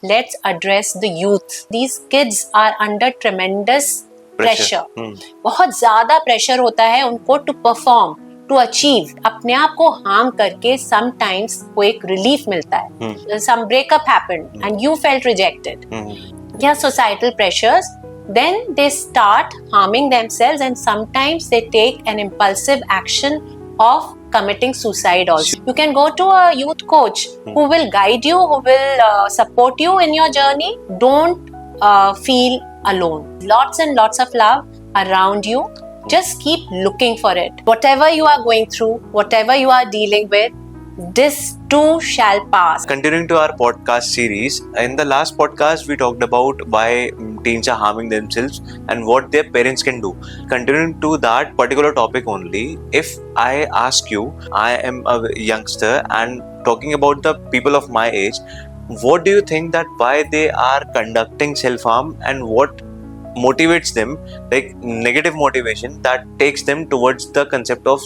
let's address the youth. These kids are under tremendous pressure. बहुत ज्यादा pressure होता है उनको to perform, to achieve. अपने आप को harm करके sometimes को एक relief मिलता है. Some breakup happened and you felt rejected. Yeah, societal pressures. Then they start harming themselves and sometimes they take an impulsive action of committing suicide also. You can go to a youth coach who will guide you, who will support you in your journey. Don't feel alone. Lots and lots of love around you. Just keep looking for it. Whatever you are going through, whatever you are dealing with, this too shall pass. Continuing to our podcast series, in the last podcast we talked about why teens are harming themselves and what their parents can do. Continuing to that particular topic only, if I ask you, I am a youngster and talking about the people of my age, what do you think that why they are conducting self-harm and what motivates them, like negative motivation that takes them towards the concept of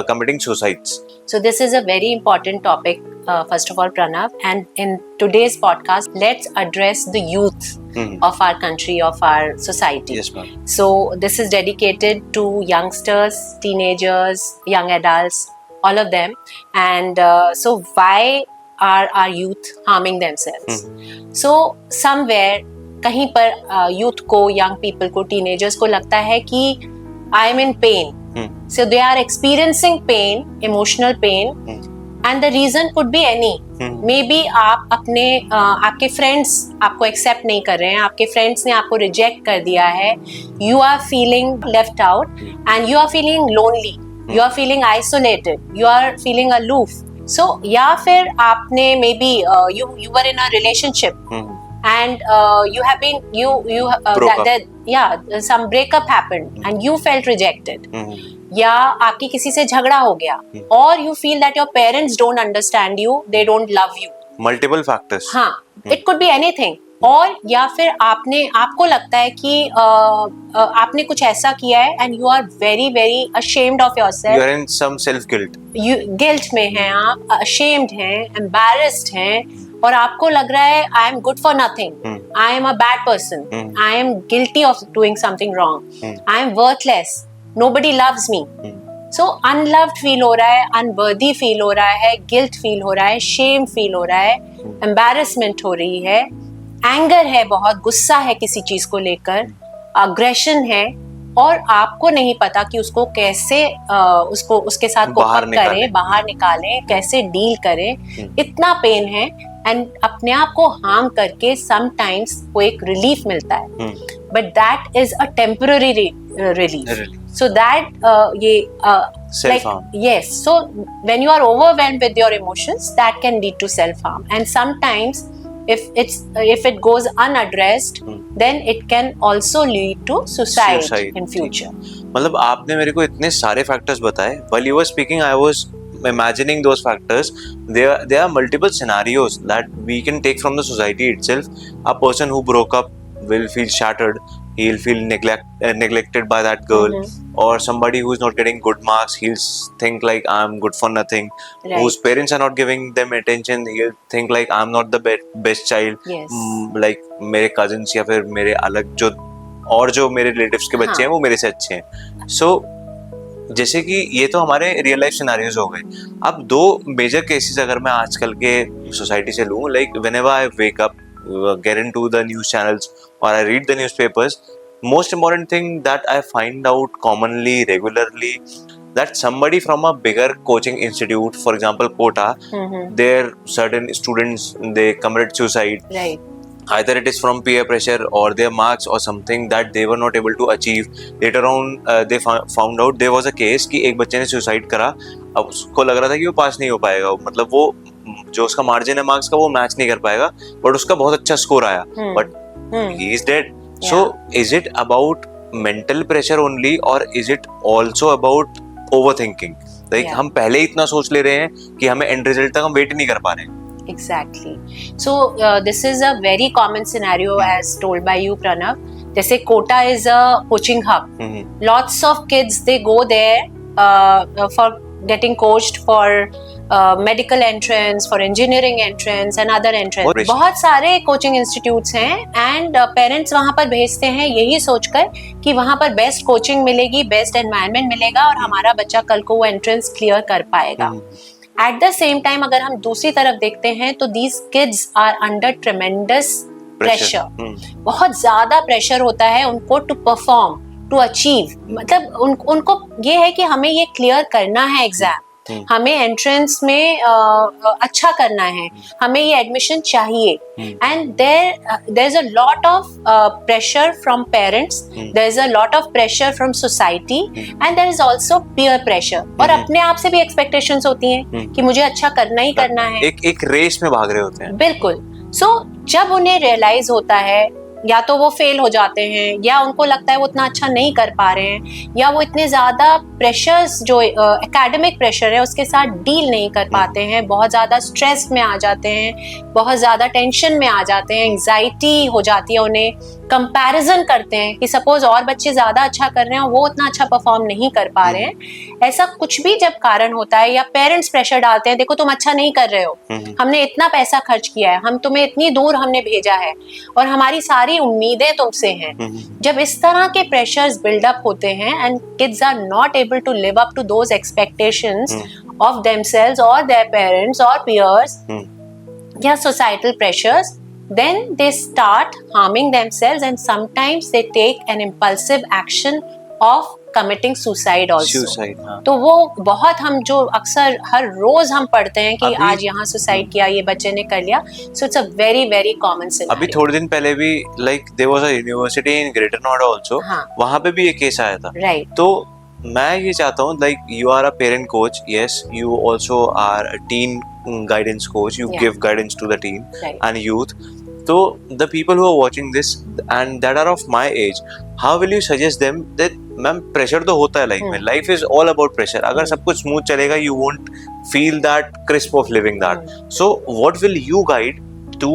committing suicides? So this is a very important topic, first of all, Pranav. And in today's podcast, let's address the youth of our country, of our society. Yes, ma'am. So this is dedicated to youngsters, teenagers, young adults, all of them. And so why are our youth harming themselves? So somewhere, कहीं पर youth को, young people को, teenagers को लगता है कि I am in pain. So they are experiencing pain, emotional pain, and the reason could be any. Maybe आप अपने आपके friends आपको accept नहीं कर रहे हैं, आपके friends ने आपको reject कर दिया है. You are feeling left out and you are feeling lonely. You are feeling isolated. You are feeling aloof. So या फिर आपने maybe you were in a relationship. And you have been some breakup happened and you felt rejected. या आपकी किसी से झगड़ा हो गया or you feel that your parents don't understand you, they don't love you. Multiple factors. हाँ, it could be anything. और या फिर आपको लगता है कि आपने कुछ ऐसा किया है and you are very very ashamed of yourself. You are in some self guilt. Guilt में हैं आप, ashamed हैं, embarrassed हैं और आपको लग रहा है I am good for nothing. I am a bad person. I am guilty of doing something wrong. I am worthless. Nobody loves me. So unloved feel हो रहा है, unworthy feel हो रहा है, guilt feel हो रहा है, shame feel हो रहा है, embarrassment हो रही है, anger है, बहुत गुस्सा है किसी चीज को लेकर, aggression है और आपको नहीं पता कि उसको कैसे उसके साथ कोप करें, बाहर निकालें, कैसे डील करें. इतना पेन है एंड अपने आप को हार्म करके समटाइम्स को एक रिलीफ मिलता है, but that is a temporary relief. So that self-harm. Yes, so when you are overwhelmed with your emotions, that can lead to self-harm. And sometimes if it goes unaddressed, then it can also lead to suicide in future. मतलब आपने मेरे को इतने सारे factors बताए. While you were speaking, I was imagining those factors. There are multiple scenarios that we can take from the society itself. A person who broke up will feel shattered. He'll feel neglected by that girl. Or somebody who's not getting good marks, he'll think like I'm good for nothing. Right. Whose parents are not giving them attention, he'll think like I'm not the best child. Yes. Like मेरे cousins या फिर मेरे अलग जो मेरे relatives के बच्चे हैं वो मेरे से अच्छे हैं. So जैसे कि ये तो हमारे रियल लाइफ सिनारियोज हो गए. अब दो मेजर केसेस अगर मैं आजकल के सोसाइटी से लूँ, like whenever I wake up, get into the news channels or I read the newspapers, most important thing that I find out commonly, regularly, that somebody from a bigger coaching institute, for example Kota, their certain students, they committed suicide. Right. Either it is from peer pressure or their marks or something that they were not able to achieve. Later on they found out there was a case कि एक बच्चे ने suicide करा. अब उसको लग रहा था कि वो पास नहीं हो पाएगा, मतलब वो जो उसका मार्जिन है मार्क्स का वो मैच नहीं कर पाएगा, बट उसका बहुत अच्छा स्कोर आया, but he is dead. So is it about mental pressure only or is it also about overthinking? Like हम पहले इतना सोच ले रहे हैं कि हमें end result तक हम wait नहीं कर पा रहे हैं. Exactly. So this is a very common scenario as told by you, Pranav. जैसे Kota is a coaching hub. Lots of kids, they go there for getting coached for medical entrance, for engineering entrance and other entrance. बहुत सारे coaching institutes हैं and parents वहां पर भेजते हैं यही सोचकर कि वहां पर बेस्ट कोचिंग मिलेगी, बेस्ट एनवायरनमेंट मिलेगा और हमारा बच्चा कल को वो एंट्रेंस क्लियर कर पाएगा। एट द सेम टाइम अगर हम दूसरी तरफ देखते हैं तो these kids are under tremendous pressure. बहुत ज्यादा प्रेशर होता है उनको टू परफॉर्म, टू अचीव। मतलब उनको ये है कि हमें ये क्लियर करना है एग्जाम, हमें एंट्रेंस में अच्छा करना है, हमें ये एडमिशन चाहिए। And there is a lot of pressure from parents, there is a lot of pressure from society and there is also peer pressure. और अपने आप से भी एक्सपेक्टेशंस होती हैं कि मुझे अच्छा करना ही करना है। एक रेस में भाग रहे होते हैं। बिल्कुल। सो जब उन्हें रियलाइज होता है या तो वो फेल हो जाते हैं या उनको लगता है वो इतना अच्छा नहीं कर पा रहे हैं या वो इतने ज्यादा प्रेशर्स जो एकेडमिक प्रेशर है उसके साथ डील नहीं कर पाते हैं, बहुत ज्यादा स्ट्रेस में आ जाते हैं, बहुत ज्यादा टेंशन में आ जाते हैं, एंजाइटी हो जाती है उन्हें, कंपैरिजन करते हैं कि सपोज और बच्चे ज्यादा अच्छा कर रहे हैं और वो उतना अच्छा परफॉर्म नहीं कर पा रहे हैं। ऐसा कुछ भी जब कारण होता है या पेरेंट्स प्रेशर डालते हैं, देखो तुम अच्छा नहीं कर रहे हो, हमने इतना पैसा खर्च किया है, हम तुम्हें इतनी दूर हमने भेजा है और हमारी सारी उम्मीदें तुमसे हैं। जब इस तरह के प्रेशर्स बिल्डअप होते हैं and kids are not able to live up to those expectations of themselves और देयर पेरेंट्स और पीयर्स या societal pressures, then they start harming themselves and sometimes they take an impulsive action of committing suicide also. Suicide, हाँ. तो वो बहुत हम जो अक्सर हर रोज हम पढ़ते हैं कि आज यहाँ सुसाइड किया, ये बच्चे ने कर लिया। So it's a very very common scenario. अभी थोड़े दिन पहले भी like there was a university in Greater Noida also, हाँ. वहाँ पे भी एक केस आया था। Right. तो मैं ये चाहता हूँ like you are a parent coach, yes, you also are a teen guidance coach, you give guidance to the teen and youth. So the people who are watching this and that are of my age, how will you suggest them that ma'am pressure तो होता है life में, life is all about pressure. अगर सब कुछ smooth चलेगा you won't feel that crisp of living that. So what will you guide to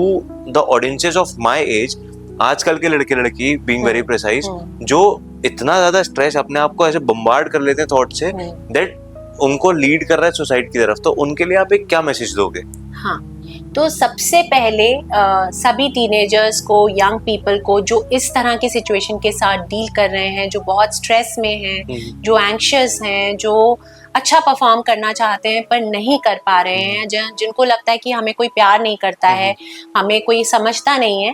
the audiences of my age, आजकल के लड़के लड़की being very precise, जो इतना ज्यादा स्ट्रेस अपने आप को ऐसे बम्बार्ड कर लेते हैं थॉट से that उनको लीड कर रहा है सुसाइड की तरफ, तो उनके लिए आप एक क्या मैसेज दोगे? हाँ, तो सबसे पहले सभी टीनेजर्स को, यंग पीपल को जो इस तरह की सिचुएशन के साथ डील कर रहे हैं, जो बहुत स्ट्रेस में हैं, जो एंग्शियस हैं, जो अच्छा परफॉर्म करना चाहते हैं पर नहीं कर पा रहे हैं, जिनको लगता है कि हमें कोई प्यार नहीं करता है, हमें कोई समझता नहीं है,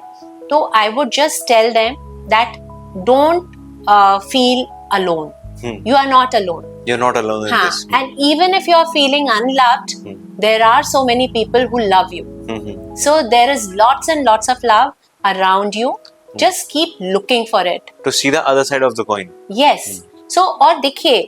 तो I would just tell them that don't feel alone. You are not alone. You're not alone in this. And even if you're feeling unloved, there are so many people who love you. So there is lots and lots of love around you. Just keep looking for it. To see the other side of the coin. Yes. So और देखिए,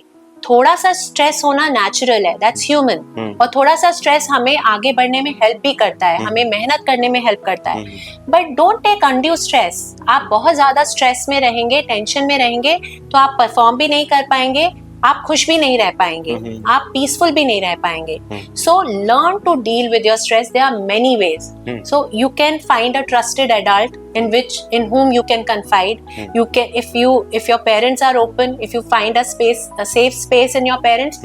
थोड़ा सा stress होना natural है, that's human, और थोड़ा सा stress हमें आगे बढ़ने में हेल्प भी करता है, हमें मेहनत करने में हेल्प करता है, but don't take undue stress. आप बहुत ज्यादा स्ट्रेस में रहेंगे, टेंशन में रहेंगे तो आप परफॉर्म भी नहीं कर पाएंगे, आप खुश भी नहीं रह पाएंगे, आप पीसफुल भी नहीं रह पाएंगे. So learn to deal with your stress. There are many ways. So you can find a trusted adult in whom you can confide. You can, if your parents are open, if you find a safe space in your parents,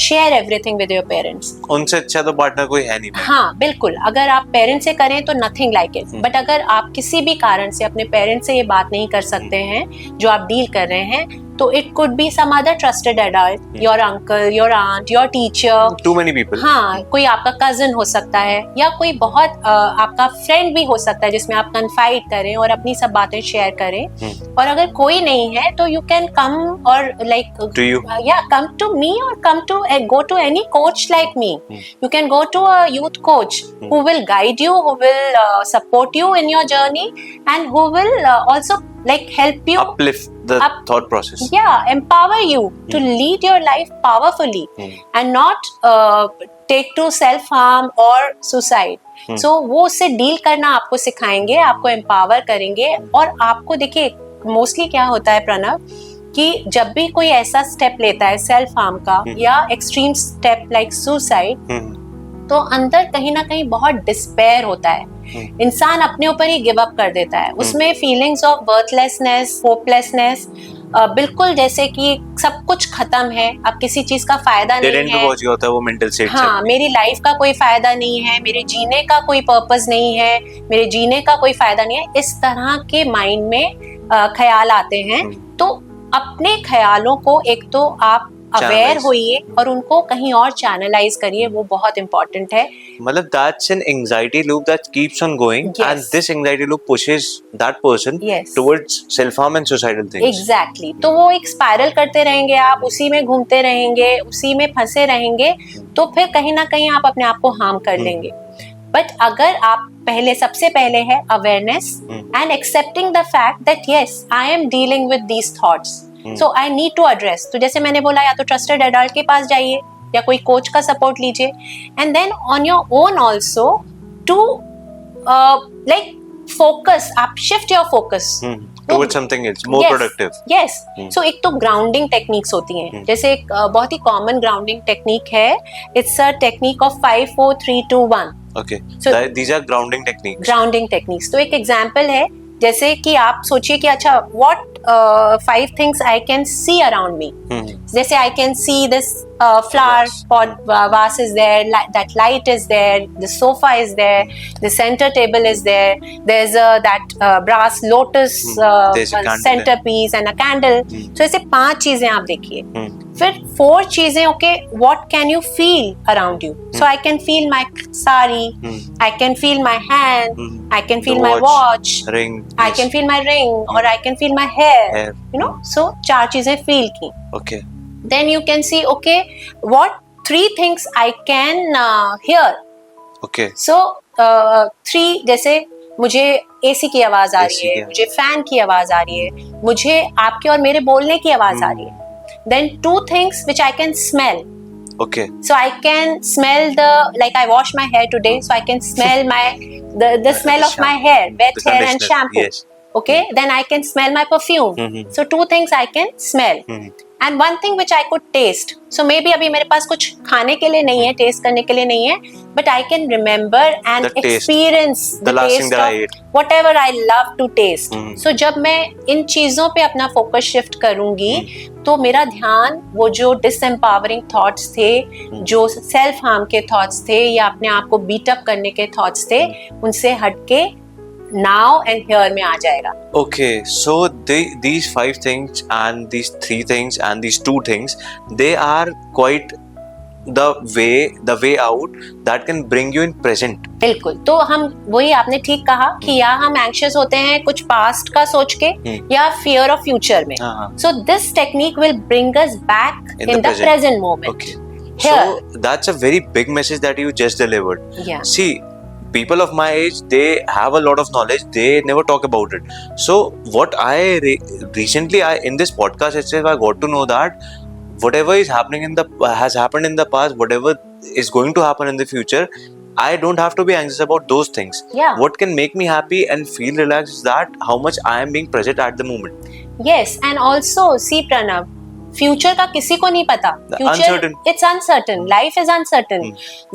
share everything with your parents. उनसे अच्छा तो partner कोई है नहीं. हाँ बिल्कुल, अगर आप पेरेंट्स से करें तो nothing like it. बट अगर आप किसी भी कारण से अपने पेरेंट्स से ये बात नहीं कर सकते हैं जो आप डील कर रहे हैं, तो it could be some other trusted adult, your uncle, your aunt, your teacher. Too many people. हाँ, कोई आपका cousin हो सकता है या कोई बहुत आपका friend भी हो सकता है जिसमें आप confide करें और अपनी सब बातें शेयर करें. और अगर कोई नहीं है तो you can come or like to you. Yeah, come to me or go to any coach like me. You can go to a youth coach who will guide you, who will support you in your journey, and who will also like help you uplift the thought process. Yeah, empower you to lead your life powerfully and not take to self harm or suicide. So वो उससे deal करना आपको सिखाएंगे, आपको empower करेंगे. और आपको देखिए मोस्टली क्या होता है प्रणव, कि जब भी कोई ऐसा स्टेप लेता है सेल्फ हार्म का या एक्सट्रीम स्टेप लाइक सुसाइड, तो अंदर कहीं ना कहीं बहुत डिस्पेयर होता है. इंसान अपने ऊपर ही गिव अप कर देता है. उसमें फीलिंग्स ऑफ वर्थलेसनेस, होपलेसनेस बिल्कुल जैसे कि सब कुछ खत्म है, अब किसी चीज का फायदा नहीं है, पहुंच गया होता है वो मेंटल स्टेट से। हाँ, मेरी लाइफ का कोई फायदा नहीं है, मेरे जीने का कोई पर्पस नहीं है, मेरे जीने का कोई फायदा नहीं है, इस तरह के माइंड में ख्याल आते हैं। तो अपने ख्यालों को एक तो आप अवेयर होइए और उनको कहीं और चैनलाइज करिए, वो बहुत इंपॉर्टेंट है। मतलब that's an anxiety loop that keeps on going, and this anxiety loop pushes that person towards self harm and suicidal things. Exactly. तो वो एक स्पाइरल करते रहेंगे, आप उसी में घूमते रहेंगे, उसी में फंसे रहेंगे, तो फिर कहीं ना कहीं आप अपने आप को हार्म कर लेंगे। बट अगर आप सबसे पहले है awareness and accepting the fact that yes I am dealing with these thoughts, so I need to address. तो जैसे मैंने बोला, या तो ट्रस्टेड एडल्ट के पास जाइए या कोई कोच का सपोर्ट लीजिए, and then on your own also to like focus, आप shift your focus towards something else more productive. Yes. So एक तो ग्राउंडिंग टेक्निक्स होती हैं, जैसे एक बहुत ही कॉमन ग्राउंडिंग टेक्निक है, it's a technique of 5 4 3 2 1. Okay. So these are grounding techniques. Grounding techniques. तो एक एग्जांपल है, जैसे कि आप सोचिए कि अच्छा what 5 things I can see around me. जैसे I can see this flower pot vase is there, that light is there, the sofa is there, the center table is there, there's that brass lotus centerpiece and a candle. So ऐसे 5 चीजें आप देखिए, फिर 4 चीजें, okay, what can you feel around you? So I can feel my sari, I can feel my hand, I can feel my watch, ring, I can feel my ring, or I can feel my hair. You know, so 4 चीजें feel की. Okay. Then you can see, okay, what 3 things I can hear. Okay. So 3, जैसे मुझे AC की आवाज आ रही है, मुझे fan की आवाज आ रही है, मुझे आपके और मेरे बोलने की आवाज आ रही है. Then 2 things which I can smell. Okay. So I can smell like I wash my hair today, so I can smell the smell of my hair, wet hair and shampoo. Yes. Okay, then I can smell my perfume. So 2 things I can smell. And 1 thing which I could taste. So maybe अभी मेरे पास कुछ खाने के लिए नहीं है, test करने के लिए नहीं है, but I can remember and experience the taste of whatever I love to taste. So जब मैं इन चीजों पे अपना फोकस शिफ्ट करूंगी, तो मेरा ध्यान वो जो डिसएम्पावरिंग थॉट्स थे, जो सेल्फ हार्म के थॉट्स थे, या अपने आप को बीट अप करने के थॉट्स थे, उनसे हटके now and here में आ जाएगा. Okay, so these 5 things and these 3 things and these 2 things, they are quite the way out that can bring you in present. बिल्कुल. तो हम वही, आपने ठीक कहा कि या हम एंग्शियस होते हैं कुछ पास्ट का सोच के, या फियर ऑफ फ्यूचर में. So this technique will bring us back in the present moment. Okay. So that's a very big message that you just delivered. Yeah. See, people of my age, they have a lot of knowledge, they never talk about it. So what I recently in this podcast itself, I got to know that whatever is happening has happened in the past, whatever is going to happen in the future, I don't have to be anxious about those things. Yeah. What can make me happy and feel relaxed is that how much I am being present at the moment. Yes, and also see Pranav, future का किसी को नहीं पता. Future it's uncertain, life is uncertain.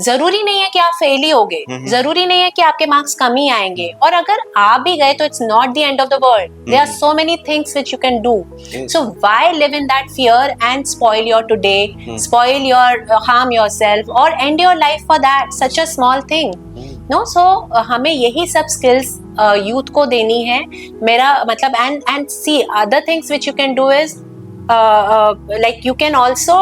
जरूरी नहीं है कि आप फेल ही होगे, जरूरी नहीं है कि आपके मार्क्स कम ही आएंगे, और अगर आ भी गए तो it's not the end of the world. There are so many things which you can do. So why live in that fear and spoil your today, spoil your, harm yourself or end your life for that such a small thing. No, so हमें यही सब skills youth को देनी है. मेरा मतलब, and see other things which you can do is like you can also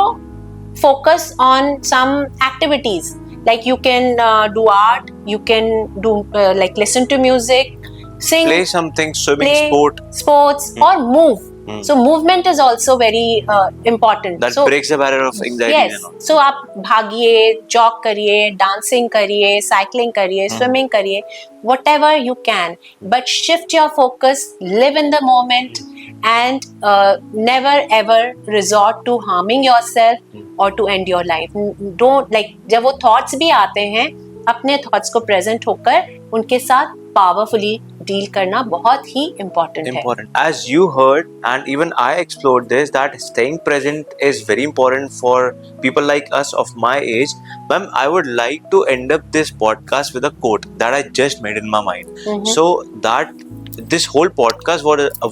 focus on some activities, like you can do art, you can do like listen to music, sing, play something, swimming, sports, or move. So movement is also very important. That breaks the barrier of anxiety. Yes. So आप भागिए, jog करिए, dancing करिए, cycling करिए, swimming करिए, whatever you can. But shift your focus, live in the moment, and never ever resort to harming yourself or to end your life. Don't, like, जब वो thoughts भी आते हैं, अपने thoughts को present होकर उनके साथ powerfully deal करना बहुत ही important है. As you heard, and even I explored this, that staying present is very important for people like us of my age. Ma'am, I would like to end up this podcast with a quote that I just made in my mind. So that this whole podcast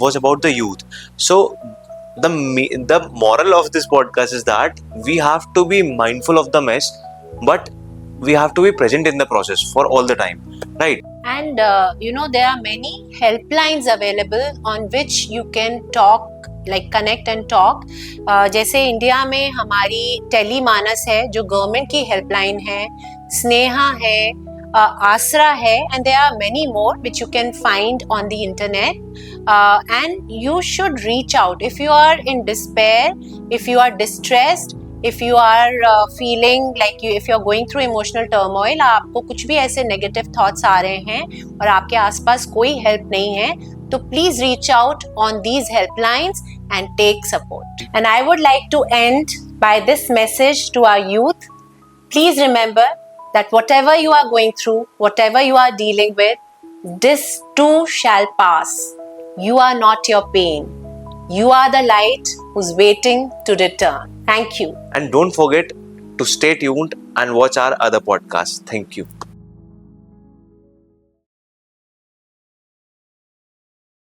was about the youth. So the moral of this podcast is that we have to be mindful of the mess, but we have to be present in the process for all the time, right? And there are many helplines available on which you can talk, like connect and talk. जैसे India में हमारी टेलीमानस है जो government की helpline है, स्नेहा है, आसरा है, and there are many more which you can find on the internet. And you should reach out if you are in despair, if you are distressed, if you are feeling like if you are going through emotional turmoil, आपको कुछ भी ऐसे negative thoughts आ रहे हैं और आपके आसपास कोई help नहीं है, तो please reach out on these helplines and take support. And I would like to end by this message to our youth. Please remember that whatever you are going through, whatever you are dealing with, this too shall pass. You are not your pain. You are the light who's waiting to return. Thank you. And don't forget to stay tuned and watch our other podcasts. Thank you.